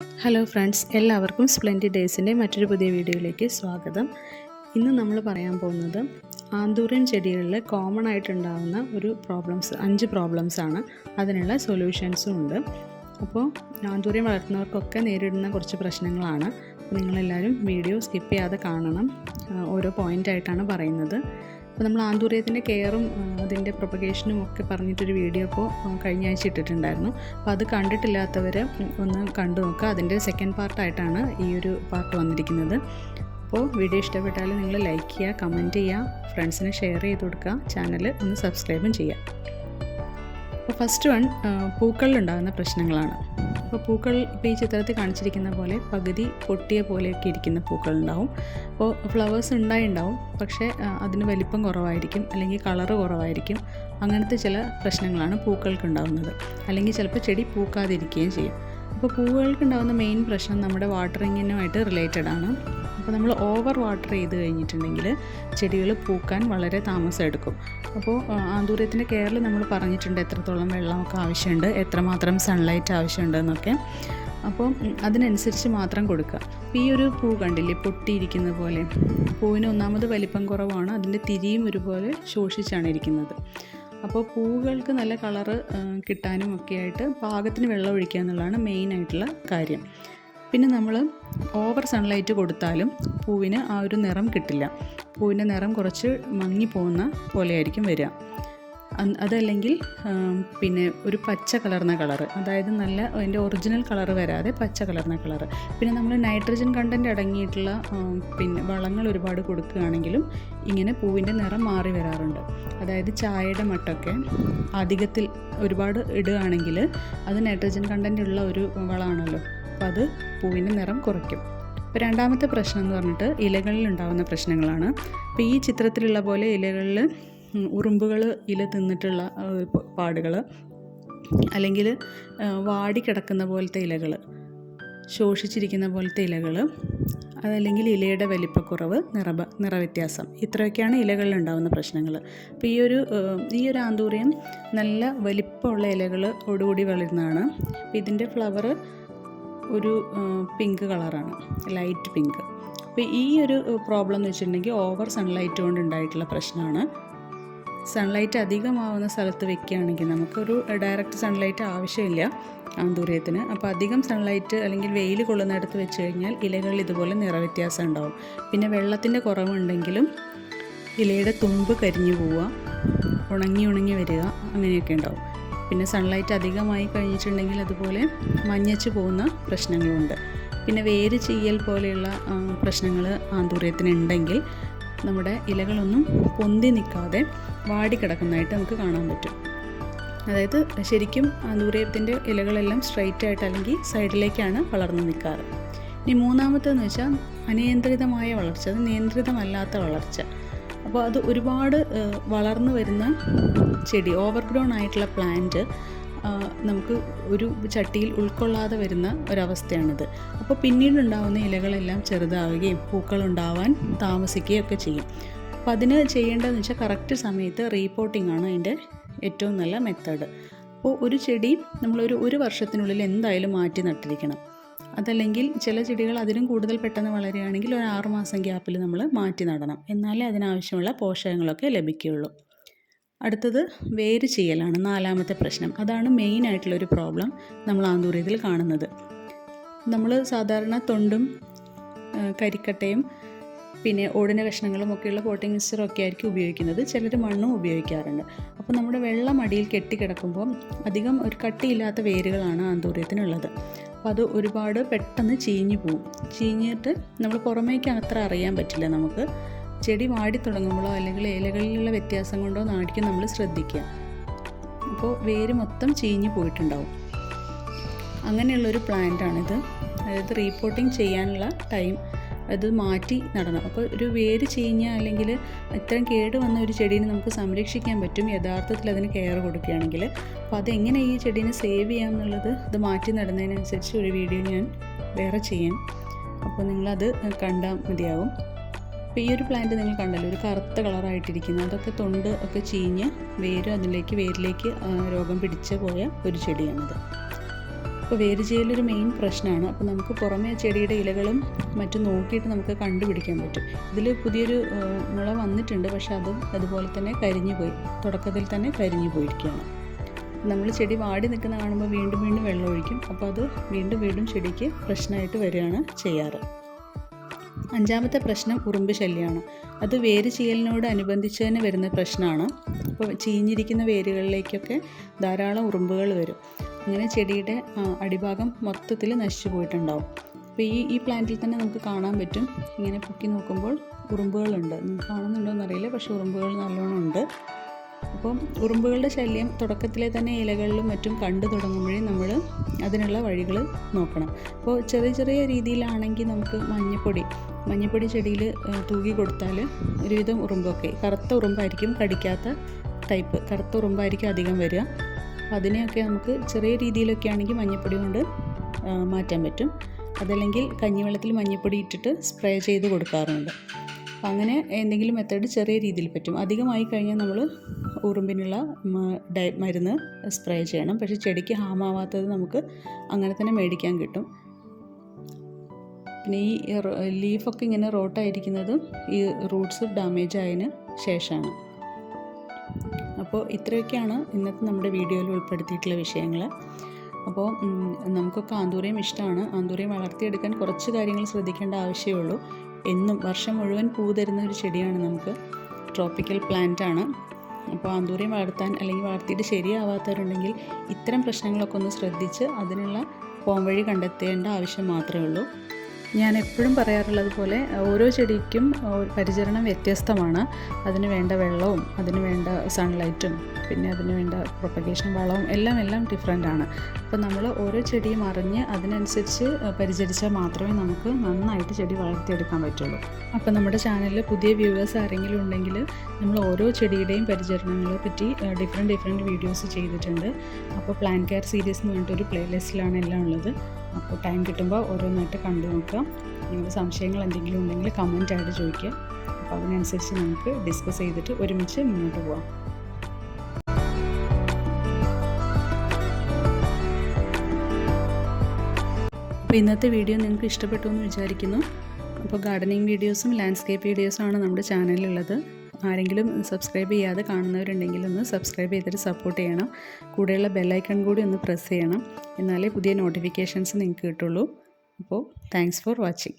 Hello friends, എല്ലാവർക്കും splendid ഡേയ്സിൻ്റെ മറ്റൊരു പുതിയ വീഡിയോയിലേക്ക് സ്വാഗതം. ഇന്ന് നമ്മൾ പറയാൻ പോകുന്നത് ആന്തൂറിയം ചെടികളിൽ കോമൺ ആയിട്ടുണ്ടാകുന്ന ഒരു 5 പ്രോബ്ലംസാണ്. അതിനുള്ള സൊല്യൂഷൻസും ഉണ്ട്. അപ്പോൾ ആന്തൂറിയം വളർത്തുന്നവർക്കൊക്കെ നേരിടുന്ന കുറച്ച് പ്രശ്നങ്ങളാണ്. അപ്പോൾ നിങ്ങളെല്ലാവരും വീഡിയോ സ്കിപ്പ് ചെയ്യാതെ കാണണം. ഓരോ പോയിൻ്റായിട്ടാണ് പറയുന്നത്. അപ്പോൾ നമ്മൾ ആന്തൂറിയത്തിൻ്റെ കെയറും അതിൻ്റെ പ്രൊപ്പഗേഷനും ഒക്കെ പറഞ്ഞിട്ടൊരു വീഡിയോ ഇപ്പോൾ കഴിഞ്ഞ ആഴ്ച ഇട്ടിട്ടുണ്ടായിരുന്നു. അപ്പോൾ അത് കണ്ടിട്ടില്ലാത്തവർ ഒന്ന് കണ്ടു നോക്കുക. അതിൻ്റെ സെക്കൻഡ് പാർട്ടായിട്ടാണ് ഈ ഒരു പാർട്ട് വന്നിരിക്കുന്നത്. അപ്പോൾ വീഡിയോ ഇഷ്ടപ്പെട്ടാൽ നിങ്ങൾ ലൈക്ക് ചെയ്യുക, കമൻറ്റ് ചെയ്യുക, ഫ്രണ്ട്സിന് ഷെയർ ചെയ്ത് കൊടുക്കുക, ചാനൽ ഒന്ന് സബ്സ്ക്രൈബും ചെയ്യുക. അപ്പോൾ ഫസ്റ്റ് വൺ പൂക്കളിലുണ്ടാകുന്ന പ്രശ്നങ്ങളാണ്. അപ്പോൾ പൂക്കൾ ഇപ്പോൾ ഈ ചിത്രത്തിൽ കാണിച്ചിരിക്കുന്ന പോലെ പകുതി പൊട്ടിയ പോലെയൊക്കെ ഇരിക്കുന്ന പൂക്കളുണ്ടാവും. അപ്പോൾ ഫ്ലവേഴ്സ് ഉണ്ടാവും, പക്ഷേ അതിന് വലിപ്പം കുറവായിരിക്കും, അല്ലെങ്കിൽ കളറ് കുറവായിരിക്കും. അങ്ങനത്തെ ചില പ്രശ്നങ്ങളാണ് പൂക്കൾക്കുണ്ടാകുന്നത്. അല്ലെങ്കിൽ ചിലപ്പോൾ ചെടി പൂക്കാതിരിക്കുകയും ചെയ്യും. അപ്പോൾ പൂവുകൾക്കുണ്ടാകുന്ന മെയിൻ പ്രശ്നം നമ്മുടെ വാട്ടറിങ്ങിനുമായിട്ട് റിലേറ്റഡ് ആണ്. അപ്പോൾ നമ്മൾ ഓവർ വാട്ടർ ചെയ്ത് കഴിഞ്ഞിട്ടുണ്ടെങ്കിൽ ചെടികൾ പൂക്കാൻ വളരെ താമസം എടുക്കും. അപ്പോൾ ആന്തൂറിയത്തിൻ്റെ കെയറിൽ നമ്മൾ പറഞ്ഞിട്ടുണ്ട് എത്രത്തോളം വെള്ളമൊക്കെ ആവശ്യമുണ്ട്, എത്രമാത്രം സൺലൈറ്റ് ആവശ്യമുണ്ടെന്നൊക്കെ. അപ്പോൾ അതിനനുസരിച്ച് മാത്രം കൊടുക്കുക. അപ്പോൾ ഈ ഒരു പൂ കണ്ടില്ലേ, പൊട്ടിയിരിക്കുന്ന പോലെ. പൂവിന് ഒന്നാമത് വലിപ്പം കുറവാണ്, അതിൻ്റെ തിരിയും ഒരുപോലെ ശോഷിച്ചാണ് ഇരിക്കുന്നത്. അപ്പോൾ പൂവുകൾക്ക് നല്ല കളറ് കിട്ടാനും ഒക്കെ ആയിട്ട് പാകത്തിന് വെള്ളം ഒഴിക്കുക എന്നുള്ളതാണ് മെയിനായിട്ടുള്ള കാര്യം. പിന്നെ നമ്മൾ ഓവർ സൺലൈറ്റ് കൊടുത്താലും പൂവിന് ആ ഒരു നിറം കിട്ടില്ല. പൂവിൻ്റെ നിറം കുറച്ച് മങ്ങിപ്പോകുന്ന പോലെയായിരിക്കും വരിക. അതല്ലെങ്കിൽ പിന്നെ ഒരു പച്ച കലർന്ന കളറ്, അതായത് നല്ല അതിൻ്റെ ഒറിജിനൽ കളറ് വരാതെ പച്ച കലർന്ന കളറ്. പിന്നെ നമ്മൾ നൈട്രജൻ കണ്ടൻറ്റ് അടങ്ങിയിട്ടുള്ള പിന്നെ വളങ്ങൾ ഒരുപാട് കൊടുക്കുകയാണെങ്കിലും ഇങ്ങനെ പൂവിൻ്റെ നിറം മാറി വരാറുണ്ട്. അതായത് ചായയുടെ മട്ടൊക്കെ അധികത്തിൽ ഒരുപാട് ഇടുകയാണെങ്കിൽ അത് നൈട്രജൻ കണ്ടൻറ്റ് ഉള്ള ഒരു വളമാണല്ലോ. അപ്പോൾ അത് പൂവിൻ്റെ നിറം കുറയ്ക്കും. ഇപ്പോൾ രണ്ടാമത്തെ പ്രശ്നം എന്ന് പറഞ്ഞിട്ട് ഇലകളിൽ ഉണ്ടാകുന്ന പ്രശ്നങ്ങളാണ്. അപ്പോൾ ഈ ചിത്രത്തിലുള്ള പോലെ ഇലകളിൽ ഉറുമ്പുകൾ ഇല തിന്നിട്ടുള്ള പാടുകൾ, അല്ലെങ്കിൽ വാടിക്കിടക്കുന്ന പോലത്തെ ഇലകൾ, ശോഷിച്ചിരിക്കുന്ന പോലത്തെ ഇലകൾ, അതല്ലെങ്കിൽ ഇലയുടെ വലിപ്പക്കുറവ്, നിറവ്യത്യാസം, ഇത്രയൊക്കെയാണ് ഇലകളിൽ ഉണ്ടാകുന്ന പ്രശ്നങ്ങൾ. അപ്പോൾ ഈ ഒരു ആന്തൂറിയം നല്ല വലിപ്പമുള്ള ഇലകളോടുകൂടി വളരുന്നതാണ്. അപ്പോൾ ഇതിൻ്റെ ഫ്ലവർ ഒരു പിങ്ക് കളറാണ്, ലൈറ്റ് പിങ്ക്. അപ്പോൾ ഈ ഒരു പ്രോബ്ലം എന്ന് വെച്ചിട്ടുണ്ടെങ്കിൽ ഓവർ സൺലൈറ്റ് കൊണ്ട് ഉണ്ടായിട്ടുള്ള പ്രശ്നമാണ്. സൺലൈറ്റ് അധികമാവുന്ന സ്ഥലത്ത് വെക്കുകയാണെങ്കിൽ നമുക്കൊരു ഡയറക്റ്റ് സൺലൈറ്റ് ആവശ്യമില്ല ആന്തൂറിയത്തിന്. അപ്പോൾ അധികം സൺലൈറ്റ് അല്ലെങ്കിൽ വെയിൽ കൊള്ളുന്നിടത്ത് വെച്ച് കഴിഞ്ഞാൽ ഇലകളിൽ ഇതുപോലെ നിറവ്യത്യാസം ഉണ്ടാവും. പിന്നെ വെള്ളത്തിൻ്റെ കുറവുണ്ടെങ്കിലും ഇലയുടെ തുമ്പ് കരിഞ്ഞു പോവുക, ഉണങ്ങി വരിക, അങ്ങനെയൊക്കെ ഉണ്ടാവും. പിന്നെ സൺലൈറ്റ് അധികമായി കഴിഞ്ഞിട്ടുണ്ടെങ്കിൽ അതുപോലെ മഞ്ഞച്ച് പോകുന്ന പ്രശ്നങ്ങളുണ്ട്. പിന്നെ വേര് ചീയൽ പോലെയുള്ള പ്രശ്നങ്ങൾ ആന്തൂറിയത്തിന് ഉണ്ടെങ്കിൽ നമ്മുടെ ഇലകളൊന്നും പൊന്തി നിൽക്കാതെ വാടിക്കിടക്കുന്നതായിട്ട് നമുക്ക് കാണാൻ പറ്റും. അതായത് ശരിക്കും ആന്തൂറിയത്തിൻ്റെ ഇലകളെല്ലാം സ്ട്രൈറ്റ് ആയിട്ട് അല്ലെങ്കിൽ സൈഡിലേക്കാണ് വളർന്നു നിൽക്കാറ്. ഇനി മൂന്നാമത്തേന്ന് വെച്ചാൽ അനിയന്ത്രിതമായ വളർച്ച, അത് നിയന്ത്രിതമല്ലാത്ത വളർച്ച. അപ്പോൾ അത് ഒരുപാട് വളർന്നു വരുന്ന ചെടി, ഓവർഗ്രോൺ ആയിട്ടുള്ള പ്ലാന്റ് നമുക്ക് ഒരു ചട്ടിയിൽ ഉൾക്കൊള്ളാതെ വരുന്ന ഒരവസ്ഥയാണിത്. അപ്പോൾ പിന്നീടുണ്ടാകുന്ന ഇലകളെല്ലാം ചെറുതാവുകയും പൂക്കളുണ്ടാവാൻ താമസിക്കുകയും ഒക്കെ ചെയ്യും. അപ്പോൾ അതിന് ചെയ്യേണ്ടതെന്ന് വെച്ചാൽ കറക്റ്റ് സമയത്ത് റീപോട്ടിംഗ് ആണ് അതിൻ്റെ ഏറ്റവും നല്ല മെത്തേഡ്. അപ്പോൾ ഒരു ചെടി നമ്മളൊരു 1 വർഷത്തിനുള്ളിൽ എന്തായാലും മാറ്റി നട്ടിരിക്കണം. അതല്ലെങ്കിൽ ചില ചെടികൾ അതിലും കൂടുതൽ പെട്ടെന്ന് വളരുകയാണെങ്കിൽ ഒരു 6 മാസം ഗ്യാപ്പിൽ നമ്മൾ മാറ്റി നടണം. എന്നാലേ അതിനാവശ്യമുള്ള പോഷകങ്ങളൊക്കെ ലഭിക്കുകയുള്ളൂ. അടുത്തത് വേര് ചെയ്യലാണ്, 4ാമത്തെ പ്രശ്നം. അതാണ് മെയിനായിട്ടുള്ളൊരു പ്രോബ്ലം നമ്മൾ ആന്തൂറിയത്തിൽ കാണുന്നത്. നമ്മൾ സാധാരണ തൊണ്ടും കരിക്കട്ടയും പിന്നെ ഓടിന കഷ്ണങ്ങളും ഒക്കെയുള്ള പോട്ടിംഗ് മിക്സ്ചറൊക്കെ ആയിരിക്കും ഉപയോഗിക്കുന്നത്. ചിലർ മണ്ണും ഉപയോഗിക്കാറുണ്ട്. അപ്പോൾ നമ്മുടെ വെള്ളം അടിയിൽ കെട്ടിക്കിടക്കുമ്പോൾ അധികം ഒരു കട്ടിയില്ലാത്ത വേരുകളാണ് ആന്തൂറിയത്തിനുള്ളത്. അപ്പോൾ അത് ഒരുപാട് പെട്ടെന്ന് ചീഞ്ഞു പോവും. ചീഞ്ഞിട്ട് നമ്മൾ പുറമേക്ക് അത്ര അറിയാൻ പറ്റില്ല. നമുക്ക് ചെടി വാടി തുടങ്ങുമ്പോഴോ അല്ലെങ്കിൽ ഇലകളിലുള്ള വ്യത്യാസം കൊണ്ടോ ആയിരിക്കും നമ്മൾ ശ്രദ്ധിക്കുക. അപ്പോൾ വേര് മൊത്തം ചീഞ്ഞു പോയിട്ടുണ്ടാവും. അങ്ങനെയുള്ളൊരു പ്ലാന്റാണിത്. അതായത് റീപോട്ടിംഗ് ചെയ്യാനുള്ള ടൈം അത് മാറ്റി നടണം. അപ്പോൾ ഒരു വേര് ചീഞ്ഞ അല്ലെങ്കിൽ ഇത്രയും കേട് വന്ന ഒരു ചെടീനെ നമുക്ക് സംരക്ഷിക്കാൻ പറ്റും യഥാർത്ഥത്തിൽ അതിന് കെയർ കൊടുക്കുകയാണെങ്കിൽ. അപ്പോൾ അതെങ്ങനെ ഈ ചെടീനെ സേവ് ചെയ്യാം എന്നുള്ളത് ഇത് മാറ്റി നടുന്നതിനനുസരിച്ച് ഒരു വീഡിയോ ഞാൻ വേറെ ചെയ്യാം. അപ്പോൾ നിങ്ങളത് കണ്ടാൽ മതിയാവും. അപ്പോൾ ഈ ഒരു പ്ലാന്റ് നിങ്ങൾ കണ്ടല്ലോ, ഒരു കറുത്ത കളറായിട്ടിരിക്കുന്നത്, അതൊക്കെ തൊണ്ട് ഒക്കെ ചീഞ്ഞ് വേരിലേക്ക് രോഗം പിടിച്ച് പോയ ഒരു ചെടിയാണിത്. അപ്പോൾ വേര് ചെയ്യലൊരു മെയിൻ പ്രശ്നമാണ്. അപ്പോൾ നമുക്ക് പുറമേ ചെടിയുടെ ഇലകളും മറ്റും നോക്കിയിട്ട് നമുക്ക് കണ്ടുപിടിക്കാൻ പറ്റും. ഇതിൽ പുതിയൊരു മുള വന്നിട്ടുണ്ട്, പക്ഷെ അതുപോലെ തന്നെ കരിഞ്ഞു പോയി, തുടക്കത്തിൽ തന്നെ കരിഞ്ഞു പോയിരിക്കുകയാണ്. നമ്മൾ ചെടി വാടി നിൽക്കുന്ന കാണുമ്പോൾ വീണ്ടും വീണ്ടും വെള്ളം ഒഴിക്കും. അപ്പോൾ അത് വീണ്ടും വീണ്ടും ചെടിക്ക് പ്രശ്നമായിട്ട് വരികയാണ് ചെയ്യാറ്. 5ാമത്തെ പ്രശ്നം ഉറുമ്പ് ശല്യമാണ്. അത് വേര് ചെയ്യലിനോട് അനുബന്ധിച്ച് തന്നെ വരുന്ന പ്രശ്നമാണ്. അപ്പോൾ ചീഞ്ഞിരിക്കുന്ന വേരുകളിലേക്കൊക്കെ ധാരാളം ഉറുമ്പുകൾ വരും. അങ്ങനെ ചെടിയുടെ അടിഭാഗം മൊത്തത്തിൽ നശിച്ചു പോയിട്ടുണ്ടാവും. അപ്പോൾ ഈ പ്ലാന്റിൽ തന്നെ നമുക്ക് കാണാൻ പറ്റും. ഇങ്ങനെ പൊക്കി നോക്കുമ്പോൾ ഉറുമ്പുകളുണ്ട്. നിങ്ങൾക്ക് കാണുന്നുണ്ടോ എന്നറിയില്ല, പക്ഷേ ഉറുമ്പുകൾ നല്ലോണം ഉണ്ട്. അപ്പം ഉറുമ്പുകളുടെ ശല്യം തുടക്കത്തിലെ തന്നെ ഇലകളിലും മറ്റും കണ്ടു തുടങ്ങുമ്പോഴേ നമ്മൾ അതിനുള്ള വഴികൾ നോക്കണം. അപ്പോൾ ചെറിയ ചെറിയ രീതിയിലാണെങ്കിൽ നമുക്ക് മഞ്ഞപ്പൊടി ചെടിയിൽ തൂകി കൊടുത്താൽ ഒരുവിധം ഉറുമ്പൊക്കെ, കറുത്ത ഉറുമ്പായിരിക്കും, കടിക്കാത്ത ടൈപ്പ് കറുത്ത ഉറുമ്പായിരിക്കും അധികം വരിക. അതിനെയൊക്കെ നമുക്ക് ചെറിയ രീതിയിലൊക്കെ ആണെങ്കിൽ മഞ്ഞപ്പൊടി കൊണ്ട് മാറ്റാൻ പറ്റും. അതല്ലെങ്കിൽ കഞ്ഞിവെള്ളത്തിൽ മഞ്ഞപ്പൊടി ഇട്ടിട്ട് സ്പ്രേ ചെയ്ത് കൊടുക്കാറുണ്ട്. അങ്ങനെ എന്തെങ്കിലും മെത്തേഡ് ചെറിയ രീതിയിൽ പറ്റും. അധികമായി കഴിഞ്ഞാൽ നമ്മൾ ഉറുമ്പിനുള്ള മരുന്ന് സ്പ്രേ ചെയ്യണം. പക്ഷേ ചെടിക്ക് ഹാമാവാത്തത് നമുക്ക് അങ്ങനെ തന്നെ മേടിക്കാൻ കിട്ടും. പിന്നെ ഈ ലീഫൊക്കെ ഇങ്ങനെ റോട്ടായിരിക്കുന്നത് ഈ റൂട്ട്സ് ഡാമേജ് ആയതിന് ശേഷമാണ്. അപ്പോൾ ഇത്രയൊക്കെയാണ് ഇന്നത്തെ നമ്മുടെ വീഡിയോയിൽ ഉൾപ്പെടുത്തിയിട്ടുള്ള വിഷയങ്ങൾ. അപ്പോൾ നമുക്കൊക്കെ ആന്തൂറിയം ഇഷ്ടമാണ്. ആന്തൂറിയം വളർത്തിയെടുക്കാൻ കുറച്ച് കാര്യങ്ങൾ ശ്രദ്ധിക്കേണ്ട ആവശ്യമേ ഉള്ളൂ. എന്നും വർഷം മുഴുവൻ പൂ തരുന്ന ഒരു ചെടിയാണ് നമുക്ക്. ട്രോപ്പിക്കൽ പ്ലാന്റ് ആണ്. അപ്പോൾ ആന്തൂറിയം വളർത്താൻ അല്ലെങ്കിൽ വളർത്തിയിട്ട് ശരിയാവാത്തവരുണ്ടെങ്കിൽ ഇത്തരം പ്രശ്നങ്ങളൊക്കെ ഒന്ന് ശ്രദ്ധിച്ച് അതിനുള്ള പോംവഴി കണ്ടെത്തേണ്ട ആവശ്യം മാത്രമേ ഉള്ളൂ. ഞാൻ എപ്പോഴും പറയാറുള്ളത് പോലെ ഓരോ ചെടിക്കും പരിചരണം വ്യത്യസ്തമാണ്. അതിന് വേണ്ട വെള്ളവും അതിന് വേണ്ട സൺലൈറ്റും പിന്നെ അതിന് വേണ്ട പ്രൊപ്പഗേഷൻ വളവും എല്ലാം ഡിഫറെൻ്റ് ആണ്. അപ്പോൾ നമ്മൾ ഓരോ ചെടിയും അറിഞ്ഞ് അതിനനുസരിച്ച് പരിചരിച്ചാൽ മാത്രമേ നമുക്ക് നന്നായിട്ട് ചെടി വളർത്തിയെടുക്കാൻ പറ്റുള്ളൂ. അപ്പോൾ നമ്മുടെ ചാനലിൽ പുതിയ വ്യൂവേഴ്സ് ആരെങ്കിലും ഉണ്ടെങ്കിൽ നമ്മൾ ഓരോ ചെടിയുടെയും പരിചരണങ്ങളെ പറ്റി ഡിഫറെൻറ്റ് വീഡിയോസ് ചെയ്തിട്ടുണ്ട്. അപ്പോൾ പ്ലാന്റ് കെയർ സീരീസ് എന്ന് പറഞ്ഞിട്ടൊരു പ്ലേലിസ്റ്റിലാണ് എല്ലാം ഉള്ളത്. അപ്പോൾ ടൈം കിട്ടുമ്പോൾ ഓരോന്നായിട്ട് കണ്ടു നോക്കുക. നിങ്ങളുടെ സംശയങ്ങൾ എന്തെങ്കിലും ഉണ്ടെങ്കിൽ കമൻറ്റായിട്ട് ചോദിക്കുക. അപ്പോൾ അതിനനുസരിച്ച് നമുക്ക് ഡിസ്കസ് ചെയ്തിട്ട് ഒരുമിച്ച് മുന്നോട്ട് പോകാം. അപ്പോൾ ഇന്നത്തെ വീഡിയോ നിങ്ങൾക്ക് ഇഷ്ടപ്പെട്ടു എന്ന് വിചാരിക്കുന്നു. അപ്പോൾ ഗാർഡനിങ് വീഡിയോസും ലാൻഡ്സ്കേപ്പ് വീഡിയോസുമാണ് നമ്മുടെ ചാനലിലുള്ളത്. ആരെങ്കിലും സബ്സ്ക്രൈബ് ചെയ്യാതെ കാണുന്നവരുണ്ടെങ്കിൽ ഒന്ന് സബ്സ്ക്രൈബ് ചെയ്തിട്ട് സപ്പോർട്ട് ചെയ്യണം. കൂടെയുള്ള ബെല്ലൈക്കൺ കൂടി ഒന്ന് പ്രസ് ചെയ്യണം. എന്നാലേ പുതിയ നോട്ടിഫിക്കേഷൻസ് നിങ്ങൾക്ക് കിട്ടുള്ളൂ. അപ്പോൾ താങ്ക്സ് ഫോർ വാച്ചിങ്.